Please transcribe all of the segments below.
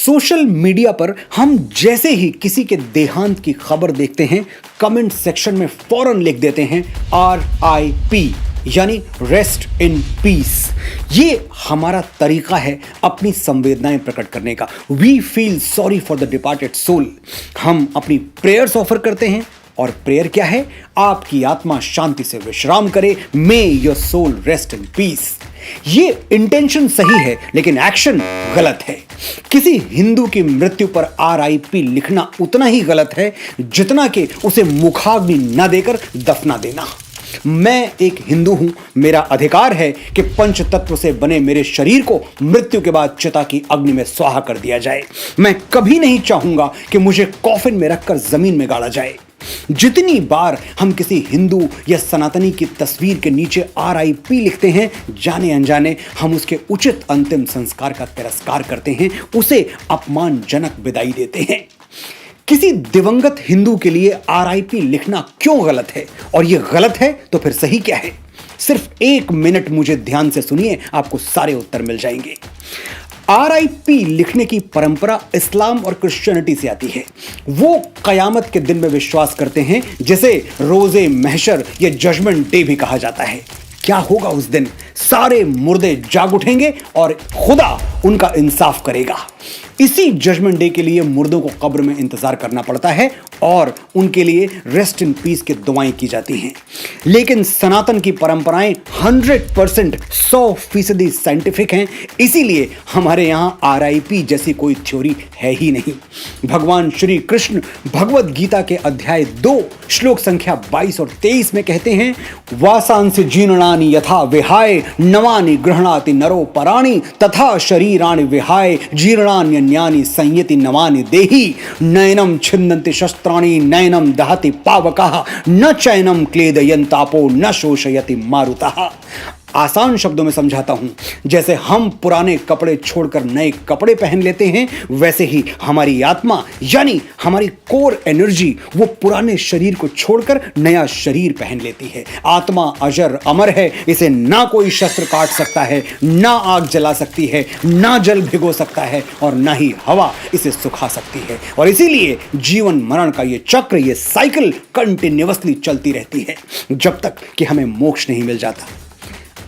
Social media पर हम जैसे ही किसी के देहांत की खबर देखते हैं, कमेंट सेक्शन में फौरन लिख देते हैं RIP, यानी रेस्ट इन पीस। ये हमारा तरीका है अपनी संवेदनाएं प्रकट करने का। We feel sorry for the departed soul. हम अपनी प्रेयर्स ऑफर करते हैं, और प्रेयर क्या है? आपकी आत्मा शांति से विश्राम करे, may your soul rest in peace. ये इंटेंशन सही है, लेकिन एक्शन गलत है। किसी हिंदू की मृत्यु पर RIP लिखना उतना ही गलत है जितना कि उसे मुखाग्नि न देकर दफना देना। मैं एक हिंदू हूं, मेरा अधिकार है कि पंच तत्व से बने मेरे शरीर को मृत्यु के बाद चिता की अग्नि में स्वाहा कर दिया जाए। मैं कभी नहीं चाहूंगा कि मुझे कॉफिन में रखकर जमीन में गाड़ा जाए। जितनी बार हम किसी हिंदू या सनातनी की तस्वीर के नीचे RIP लिखते हैं, जाने अनजाने हम उसके उचित अंतिम संस्कार का तिरस्कार करते हैं, उसे अपमानजनक विदाई देते हैं। किसी दिवंगत हिंदू के लिए RIP लिखना क्यों गलत है? और यह गलत है तो फिर सही क्या है? सिर्फ 1 मिनट मुझे ध्यान से सुनिए, आपको सारे उत्तर मिल जाएंगे। RIP लिखने की परंपरा इस्लाम और क्रिश्चियनिटी से आती है। वो कयामत के दिन में विश्वास करते हैं, जिसे रोजे महशर या जजमेंट डे भी कहा जाता है। क्या होगा उस दिन? सारे मुर्दे जाग उठेंगे और खुदा उनका इंसाफ करेगा। इसी जजमेंट डे के लिए मुर्दों को कब्र में इंतजार करना पड़ता है और उनके लिए रेस्ट इन पीस की दुआएं की जाती हैं। लेकिन सनातन की परंपराएं 100% 100% साइंटिफिक हैं, इसीलिए हमारे यहाँ RIP जैसी कोई थ्योरी है ही नहीं। भगवान श्री कृष्ण भगवद गीता के अध्याय 2 श्लोक संख्या 22 और 23 में कहते हैं, वासांसि जीर्णानि यथा विहाय नवानि गृह्णाति नरो पराणि तथा शरीराणि विहाय जीर्णान्यन्यानि संयति नवानि देहि नयनम छिन्दन्ति शस्त्राणि नयनम दहति पावकः न चैनम क्लेदयन्तापो न शोषयति मारुतः। आसान शब्दों में समझाता हूं, जैसे हम पुराने कपड़े छोड़कर नए कपड़े पहन लेते हैं, वैसे ही हमारी आत्मा यानी हमारी कोर एनर्जी वो पुराने शरीर को छोड़कर नया शरीर पहन लेती है। आत्मा अजर अमर है, इसे ना कोई शस्त्र काट सकता है, ना आग जला सकती है, ना जल भिगो सकता है और ना ही हवा इसे सुखा सकती है। और इसीलिए जीवन मरण का ये चक्र, ये साइकिल कंटिन्यूअसली चलती रहती है जब तक कि हमें मोक्ष नहीं मिल जाता।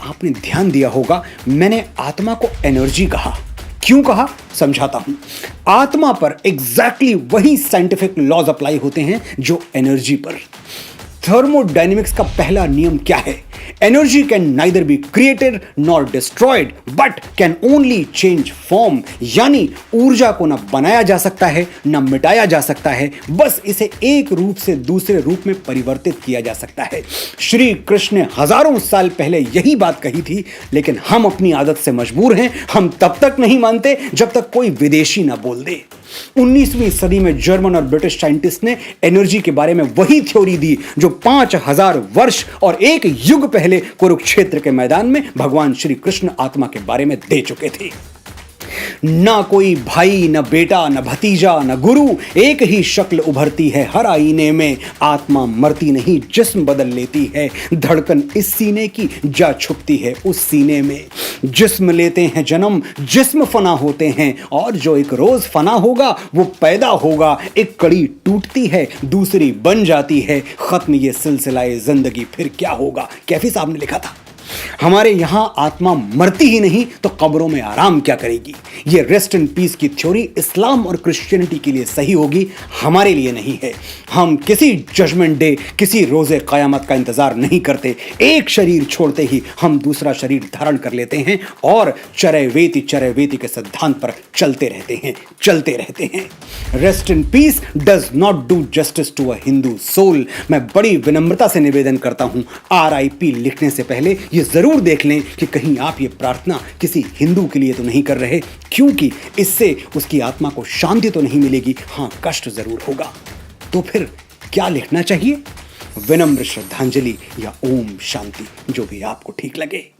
आपने ध्यान दिया होगा, मैंने आत्मा को एनर्जी कहा। क्यों कहा? समझाता हूं। आत्मा पर एग्जैक्टली वही साइंटिफिक लॉज अप्लाई होते हैं जो एनर्जी पर। थर्मोडायनेमिक्स का पहला नियम क्या है? Energy can neither be created nor destroyed but can only change form, यानी ऊर्जा को न बनाया जा सकता है न मिटाया जा सकता है, बस इसे एक रूप से दूसरे रूप में परिवर्तित किया जा सकता है। श्री कृष्ण ने हजारों साल पहले यही बात कही थी, लेकिन हम अपनी आदत से मजबूर हैं। हम तब तक नहीं मानते जब तक कोई विदेशी न बोल दे। 19वीं सदी में जर्मन और ब्रिटिश साइंटिस्ट ने एनर्जी के बारे में वही थ्योरी दी जो 5000 वर्ष और 1 युग पहले कुरुक्षेत्र के मैदान में भगवान श्री कृष्ण आत्मा के बारे में दे चुके थे। ना कोई भाई, न बेटा, न भतीजा, न गुरु, एक ही शक्ल उभरती है हर आईने में। आत्मा मरती नहीं, जिस्म बदल लेती है। धड़कन इस सीने की जा छुपती है उस सीने में। जिस्म लेते हैं जन्म, जिस्म फना होते हैं, और जो एक रोज फना होगा वो पैदा होगा। एक कड़ी टूटती है, दूसरी बन जाती है। खत्म ये सिलसिलाए जिंदगी, फिर क्या होगा? कैफी साहब ने लिखा था। हमारे यहां आत्मा मरती ही नहीं तो कब्रों में आराम क्या करेगी? ये रेस्ट इन पीस की थ्योरी इस्लाम और क्रिश्चियनिटी के लिए सही होगी, हमारे लिए नहीं है। हम किसी जजमेंट डे, किसी रोजे कयामत का इंतजार नहीं करते। एक शरीर छोड़ते ही हम दूसरा शरीर धारण कर लेते हैं और चरैवेति के सिद्धांत पर चलते रहते हैं। Rest in peace does not do justice to a Hindu soul. मैं बड़ी विनम्रता से निवेदन करता हूं, RIP लिखने से पहले ये जरूर देख लें कि कहीं आप ये प्रार्थना किसी हिंदू के लिए तो नहीं कर रहे, क्योंकि इससे उसकी आत्मा को शांति तो नहीं मिलेगी, हां कष्ट जरूर होगा। तो फिर क्या लिखना चाहिए? विनम्र श्रद्धांजलि या ओम शांति, जो भी आपको ठीक लगे।